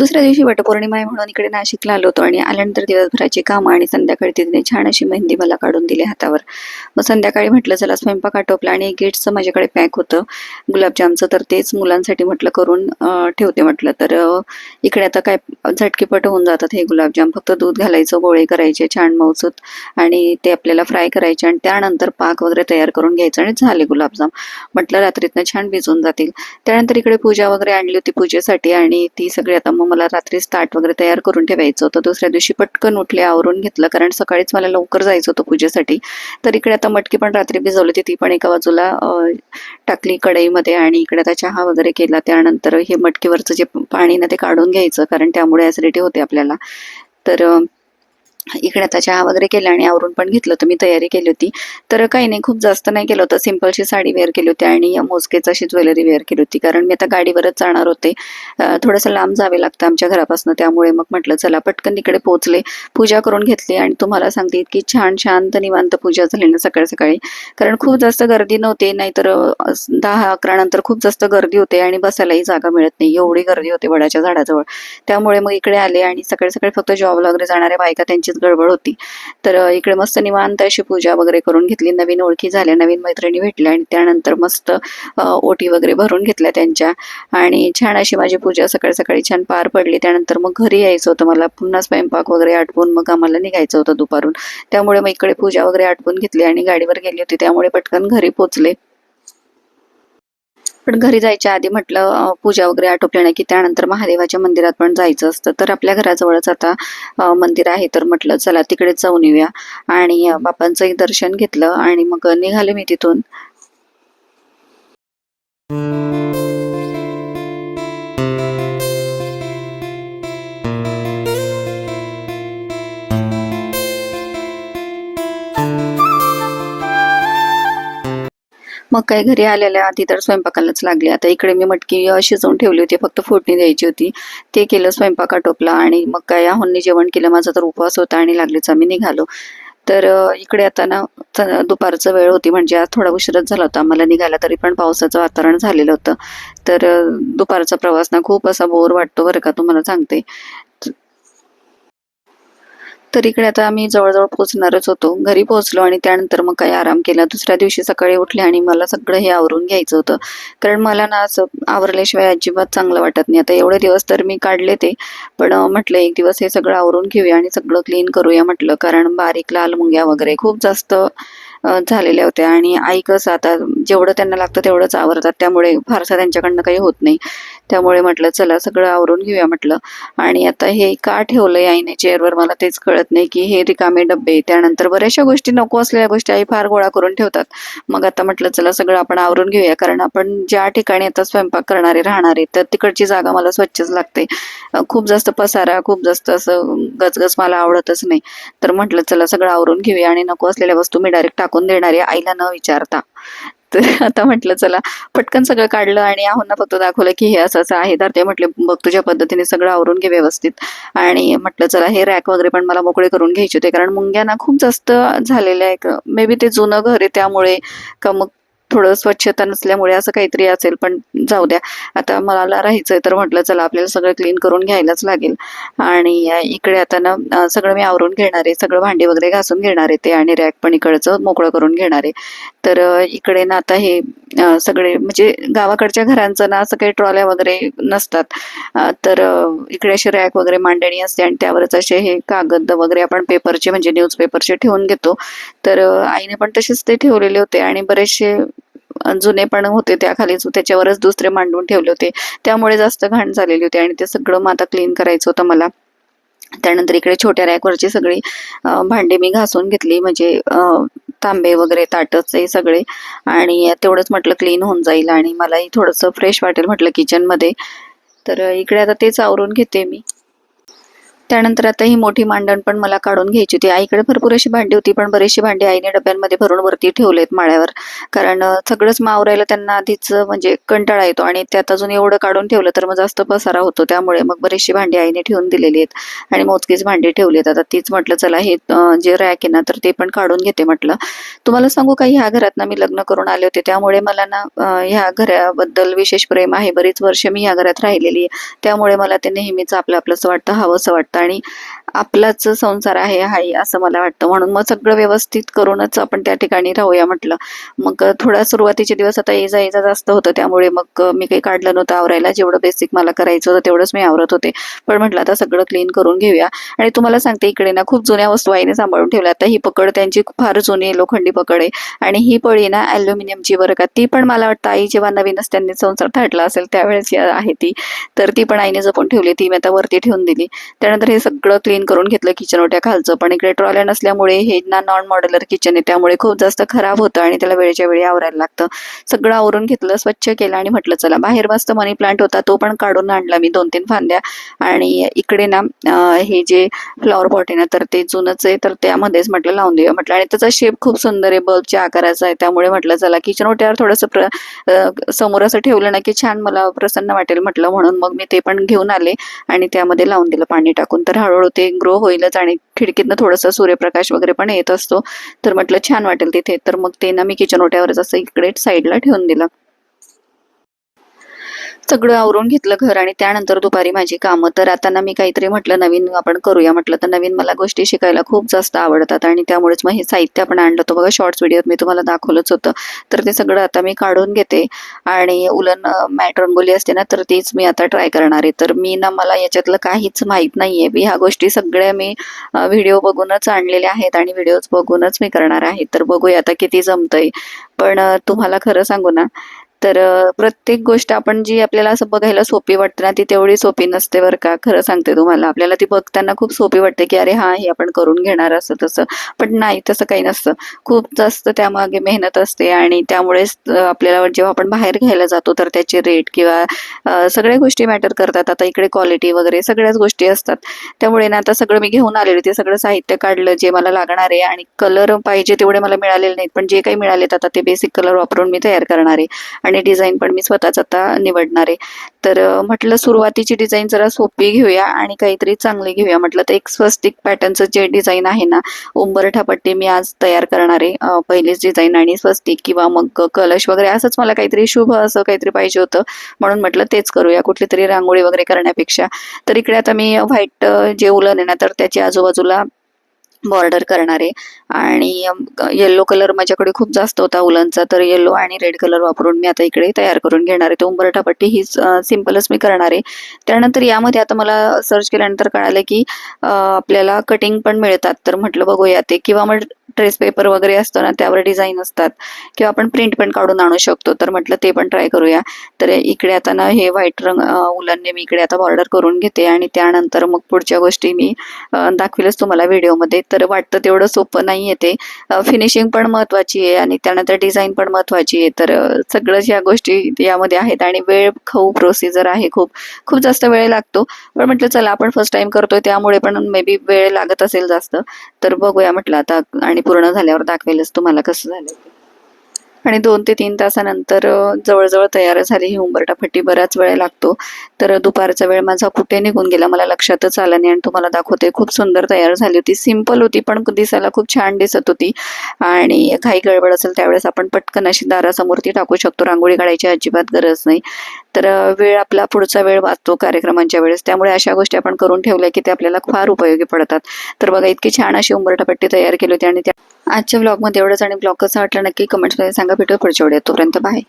दुसऱ्या दिवशी वटपौर्णिमा आहे म्हणून इकडे नाशिकला आलो होतो आणि आल्यानंतर दिवसभराची कामं आणि संध्याकाळी तिने छान अशी मेहंदी मला काढून दिली हातावर. मग संध्याकाळी म्हटलं चला स्वयंपाक आटोपला आणि गेट्सचं माझ्याकडे पॅक होतं गुलाबजामचं, तर तेच मुलांसाठी म्हटलं करून ठेवते म्हटलं. तर इकडे आता काय झटकीपट होऊन जातात हे गुलाबजाम. फक्त दूध घालायचं, गोळे करायचे छान मऊसूत आणि ते आपल्याला फ्राय करायचे आणि त्यानंतर पाक वगैरे तयार करून घ्यायचं आणि झाले गुलाबजाम. म्हटलं रात्रीतनं छान भिजून जातील. त्यानंतर इकडे पूजा वगैरे आणली होती पूजेसाठी आणि ती सगळी आता मग मला रात्रीच ताट वगैरे तयार करून ठेवायचं होतं. दुसऱ्या दिवशी पटकन उठले, आवरून घेतलं, कारण सकाळीच मला लवकर जायचं होतं पूजेसाठी. तर इकडे आता मटकी पण रात्री भिजवली होती, ती पण एका बाजूला टाकली कढईमध्ये आणि इकडे आता चहा वगैरे केला. त्यानंतर हे मटकीवरचं जे पाणी ना ते काढून घ्यायचं, कारण त्यामुळे ॲसिडिटी होते आपल्याला. तर इकडे आता चहा वगैरे केला आणि आवरून पण घेतलं होतं, मी तयारी केली होती. तर काही नाही, खूप जास्त नाही केलं होतं, सिंपलशी साडी वेअर केली होती आणि मोजकेच अशी ज्वेलरी वेअर केली होती, कारण मी आता गाडीवरच जाणार होते. थोडंसं लांब जावे लागतं आमच्या घरापासून, त्यामुळे मग म्हटलं चला पटकन इकडे पोहोचले, पूजा करून घेतली आणि तुम्हाला सांगते इतकी छान शांत निवांत पूजा झाली ना सकाळी सकाळी, कारण खूप जास्त गर्दी नव्हती. नाहीतर 10-11 नंतर खूप जास्त गर्दी होते आणि बसायलाही जागा मिळत नाही, एवढी गर्दी होते वडाच्या झाडाजवळ. त्यामुळे मग इकडे आले आणि सकाळी सकाळी फक्त जॉबला वगैरे जाणाऱ्या बायका त्यांचीच गडबड होती. तर इकडे मस्त निवांत अशी पूजा वगैरे करून घेतली, नवीन ओळखी झाल्या, नवीन मैत्रिणी भेटल्या आणि त्यानंतर मस्त ओटी वगैरे भरून घेतल्या त्यांच्या आणि छान अशी माझी पूजा सकाळी सकाळी छान पार पडली. त्यानंतर मग घरी यायचं होतं मला, पुन्हा स्वयंपाक वगैरे आटपून मग आम्हाला निघायचं होतं दुपारून. त्यामुळे मग इकडे पूजा वगैरे आटपून घेतली आणि गाडीवर गेली होती, त्यामुळे पटकन घरी पोचले. पण घरी जायच्या आधी म्हटलं पूजा वगैरे आटोपल्या नाही की त्यानंतर महादेवाच्या मंदिरात पण जायचं असतं. तर आपल्या घराजवळच आता मंदिर आहे, तर म्हटलं चला तिकडेच जाऊन येऊया आणि बापांचंही दर्शन घेतलं आणि मग निघाले मी तिथून. मग काय घरी आलेल्या आधी तर स्वयंपाकालाच लागले. आता इकडे मी मटकी शिजवून ठेवली होती, फक्त फोडणी द्यायची होती. ते केलं, स्वयंपाक आटोपला आणि मग काय आहोंनी जेवण केलं. माझा तर उपवास होता आणि लागलीच आम्ही निघालो. तर इकडे आता ना दुपारचं वेळ होती, म्हणजे आज थोडा उशीरच झाला होता आम्हाला निघायला, तरी पण पावसाचं वातावरण झालेलं होतं. तर दुपारचा प्रवास ना खूप असा बोर वाटतो बरं का, तुम्हाला सांगते. तर इकडे आता आम्ही जवळ-जवळ पोहोचणारच होतो. घरी पोहोचलो आणि त्यानंतर मग काही आराम केला. दुसऱ्या दिवशी सकाळी उठले आणि मला सगळं हे आवरून घ्यायचं होतं. कारण मला ना असं आवरल्याशिवाय अजिबात चांगलं वाटत नाही. आता एवढे दिवस तर मी काढले ते, पण म्हटलं एक दिवस हे सगळं आवरून घेऊया आणि सगळं क्लीन करूया म्हटलं. कारण बारीक लाल मुंग्या वगैरे खूप जास्त झालेल्या होत्या आणि आई कसं आता जेवढं त्यांना लागतं तेवढंच आवरतात, त्यामुळे फारसं त्यांच्याकडनं काही होत नाही. त्यामुळे म्हटलं चला सगळं आवरून घेऊया म्हटलं. आणि आता हे का ठेवलंय आईने चेअरवर मला तेच कळत नाही, की हे रिकामे डब्बे, त्यानंतर बऱ्याचशा गोष्टी नको असलेल्या गोष्टी आई फार गोळा करून ठेवतात. मग आता म्हटलं चला सगळं आपण आवरून घेऊया, कारण आपण ज्या ठिकाणी आता स्वयंपाक करणारे राहणार आहे तर तिकडची जागा मला स्वच्छच लागते. खूप जास्त पसारा, खूप जास्त असं गजगज मला आवडतच नाही. तर म्हटलं चला सगळं आवरून घेऊया आणि नको असलेल्या वस्तू मी डायरेक्ट टाकून देणार आहे आईला न विचारता. तर आता म्हटलं चला पटकन सगळं काढलं आणि आहोंना फक्त दाखवलं की हे असं असं आहे. तर ते म्हटले बघ तुझ्या पद्धतीने सगळं आवरून घे व्यवस्थित. आणि म्हटलं चला हे रॅक वगैरे पण मला मोकळे करून घ्यायचे होते, कारण मुंग्या ना खूप जास्त झालेल्या आहेत. मे बी ते जुनं घर आहे त्यामुळे, का मग थोडं स्वच्छता नसल्यामुळे असं काहीतरी असेल, पण जाऊ द्या. आता मला राहायचंय तर म्हटलं चला आपल्याला सगळं क्लीन करून घ्यायलाच लागेल. आणि इकडे आता ना सगळं मी आवरून घेणार आहे, सगळं भांडी वगैरे घासून घेणार आहे ते आणि रॅक पण इकडचं मोकळं करून घेणार आहे. तर इकडे ना आता हे सगळे म्हणजे गावाकडच्या घरांचं ना असं काही ट्रॉल्या वगैरे नसतात. तर इकडे असे रॅक वगैरे मांडणी असते आणि त्यावरच असे हे कागद वगैरे आपण पेपरचे म्हणजे न्यूजपेपरचे ठेवून घेतो. तर आईने पण तसेच ते ठेवलेले होते आणि बरेचसे जुने पण होते त्याखालीच, त्याच्यावरच दुसरे मांडून ठेवले होते. त्यामुळे जास्त घाण झालेली होती आणि ते सगळं मग आता क्लीन करायचं होतं मला. त्यानंतर इकडे छोट्या रॅकवरची सगळी भांडी मी घासून घेतली, म्हणजे तांबे वगैरे ताटच हे सगळे, आणि तेवढंच म्हटलं क्लीन होऊन जाईल आणि मलाही थोडंसं फ्रेश वाटेल म्हटलं किचनमध्ये. तर इकडे आता तेच आवरून घेते मी. त्यानंतर आता ही मोठी मांडण पण मला काढून घ्यायची होती. आईकडे भरपूर अशी भांडी होती, पण बरीचशी भांडी आईने डब्यांमध्ये भरून वरती ठेवलेत माळ्यावर. कारण सगळंच आवरायला त्यांना आधीच म्हणजे कंटाळा येतो आणि त्यात अजून एवढं काढून ठेवलं तर मग जास्त पसारा होतो. त्यामुळे मग बरीचशी भांडी आईने ठेवून दिलेली आहेत आणि मोजकीच भांडी ठेवली आहेत. आता तीच म्हटलं चला हे जे रॅक आहे ना तर ते पण काढून घेते म्हटलं. तुम्हाला सांगू का, ह्या घरात ना मी लग्न करून आले होते, त्यामुळे मला ना ह्या घराबद्दल विशेष प्रेम आहे. बरीच वर्ष मी ह्या घरात राहिलेली आहे, त्यामुळे मला ते नेहमीच आपलं आपलंसं वाटतं, हवंसं वाटतं आणि आपलाच संसार आहे हाही असं मला वाटतं. म्हणून मग सगळं व्यवस्थित करूनच आपण त्या ठिकाणी राहूया म्हटलं. मग थोडा सुरुवातीचे दिवस आता ये-जा जास्त होतं, त्यामुळे मग मी काही काढलं नव्हतं आवरायला. जेवढं बेसिक मला करायचं होतं तेवढंच मी आवरत होते. पण म्हटलं आता सगळं क्लीन करून घेऊया. आणि तुम्हाला सांगते, इकडे ना खूप जुन्या वस्तू आईने सांभाळून ठेवल्या. आता ही पकड त्यांची फार जुनी लोखंडी पकड आहे आणि ही पळी ना ॲल्युमिनियमची बरं का. ती पण मला वाटतं आई जेव्हा नवीनच त्यांनी संसार थाटला असेल त्यावेळेस आहे ती. तर ती पण आईने जपून ठेवली. ती मी आता वरती ठेवून दिली. त्यानंतर हे सगळं क्लीन करून घेतलं किचन ओट्या खालचं. पण इकडे ट्रॉल्या नसल्यामुळे हे ना नॉन मॉड्युलर किचन आहे, त्यामुळे खूप जास्त खराब होतं आणि त्याला वेळेच्या वेळी आवरायला लागतं. सगळं आवरून घेतलं, स्वच्छ केलं आणि म्हटलं चला बाहेर मस्त मनी प्लांट होता तो पण काढून आणला मी 2-3 फांद्या. आणि इकडे ना हे जे फ्लॉवर पॉट आहे ना तर ते जुनंच आहे, तर त्यामध्येच म्हटलं लावून देऊया म्हटलं. आणि त्याचा शेप खूप सुंदर आहे, बल्बच्या आकाराचा आहे. त्यामुळे म्हटलं चला किचन ओट्यावर थोडंसं समोर असं ठेवलं ना की छान मला प्रसन्न वाटेल म्हटलं. म्हणून मग मी ते पण घेऊन आले आणि त्यामध्ये लावून दिलं पाणी टाकून. तर हळूहळू ते ग्रो होईलच आणि खिडकीतनं थोडासा सूर्यप्रकाश वगैरे पण येत असतो, तर म्हटलं छान वाटेल तिथे. तर मग ते ना मी किचन ओट्यावरच असं इकडे साईडला ठेवून दिलं. सगळं आवरून घेतलं घर आणि त्यानंतर दुपारी माझी कामं. तर आता ना मी काहीतरी म्हटलं नवीन आपण करूया म्हटलं. तर नवीन मला गोष्टी शिकायला खूप जास्त आवडतात आणि त्यामुळेच मग हे साहित्य आपण आणलं होतं बघा, शॉर्ट्स व्हिडिओत मी तुम्हाला दाखवलंच होतं. तर ते सगळं आता मी काढून घेते आणि उलन मॅट रंगोली असते ना तर तीच मी आता ट्राय करणार आहे. तर मी ना मला याच्यातलं काहीच माहीत नाहीये. मी ह्या गोष्टी सगळ्या मी व्हिडिओ बघूनच आणलेल्या आहेत आणि व्हिडिओज बघूनच मी करणार आहे. तर बघूया आता किती जमतंय. पण तुम्हाला खरं सांगू ना, तर प्रत्येक गोष्ट आपण जी आपल्याला असं बघायला सोपी वाटते ना, ती तेवढी सोपी नसते बरं का. खरं सांगते तुम्हाला. आपल्याला ती बघताना खूप सोपी वाटते, की अरे हां, हे आपण करून घेणार असं तसं. पण नाही, तसं काही नसतं. खूप जास्त त्यामागे मेहनत असते आणि त्यामुळेच आपल्याला जेव्हा आपण बाहेर घ्यायला जातो तर त्याचे रेट किंवा सगळ्या गोष्टी मॅटर करतात. आता इकडे क्वालिटी वगैरे सगळ्याच गोष्टी असतात. त्यामुळे ना आता सगळं मी घेऊन आलेले, ते सगळं साहित्य काढलं जे मला लागणार आहे आणि कलर पाहिजे तेवढे मला मिळालेले नाहीत. पण जे काही मिळालेत आता ते बेसिक कलर वापरून मी तयार करणार आहे. आणि डिझाईन पण मी स्वतःच आता निवडणार आहे. तर म्हटलं सुरुवातीची डिझाईन जरा सोपी घेऊया आणि काहीतरी चांगली घेऊया म्हटलं. तर एक स्वस्तिक पॅटर्नचं जे डिझाईन आहे ना, उंबरठा पट्टी मी आज तयार करणार आहे. पहिलीच डिझाईन आणि स्वस्तिक किंवा मग कलश वगैरे असंच मला काहीतरी शुभ असं काहीतरी पाहिजे होतं. म्हणून म्हटलं तेच करूया, कुठली तरी रांगोळी वगैरे करण्यापेक्षा. तर इकडे आता मी व्हाईट जे उलन आहे ना तर त्याच्या आजूबाजूला बॉर्डर करणार आहे आणि येल्लो कलर माझ्याकडे खूप जास्त होता उलनचा, तर येल्लो आणि रेड कलर वापरून मी आता इकडे तयार करून घेणार आहे. तो उंबरठा पट्टी ही सिंपलच मी करणार आहे. त्यानंतर यामध्ये आता मला सर्च केल्यानंतर कळालं की आपल्याला कटिंग पण मिळतात. तर म्हटलं बघूया ते, किंवा मग ट्रेस पेपर वगैरे असतो ना त्यावर डिझाईन असतात, किंवा आपण प्रिंट पण काढून आणू शकतो. तर म्हटलं ते पण ट्राय करूया. तर इकडे आता ना हे व्हाईट उलनने मी इकडे आता बॉर्डर करून घेते आणि त्यानंतर मग पुढच्या गोष्टी मी दाखवेलच तुम्हाला व्हिडिओमध्ये. तर वाटतं तेवढं सोपं नाहीये ते. फिनिशिंग पण महत्त्वाची आहे आणि त्यानंतर डिझाईन पण महत्त्वाची आहे. तर सगळंच या गोष्टी यामध्ये आहेत आणि वेळ खाऊ प्रोसिजर आहे. खूप खूप जास्त वेळ लागतो. पण म्हटलं चला आपण फर्स्ट टाइम करतोय त्यामुळे पण मे बी वेळ लागत असेल जास्त. तर बघूया म्हटलं आता आणि पूर्ण झाल्यावर दाखवेलच तुम्हाला कसं झालं ते. आणि 2 ते 3 तासानंतर जवळ-जवळ तयार झाली ही उंबरठा पट्टी. बराच वेळ लागतो. तर दुपारचा वेळ माझा कुठे निघून गेला मला लक्षातच आलं नाही आणि तुम्हाला दाखवते. खूप सुंदर तयार झाली होती. सिंपल होती पण दिसायला खूप छान दिसत होती आणि घाई गडबड असेल त्यावेळेस आपण पटकन अशी दारासमोर ती टाकू शकतो. रांगोळी काढायची अजिबात गरज नाही. तर वेळ आपला पुढचा वेळ वाचतो कार्यक्रमांच्या वेळेस. त्यामुळे अशा गोष्टी आपण करून ठेवल्या की ते आपल्याला फार उपयोगी पडतात. तर बघा इतकी छान अशी उंबरठा पट्टी तयार केली होती आणि आजच्या व्लॉगमध्ये एवढंच. आणि व्लॉग कसा वाटला नक्की कमेंट्समध्ये सांगा. भेटू पुढच्या व्हिडिओत. तोपर्यंत बाय.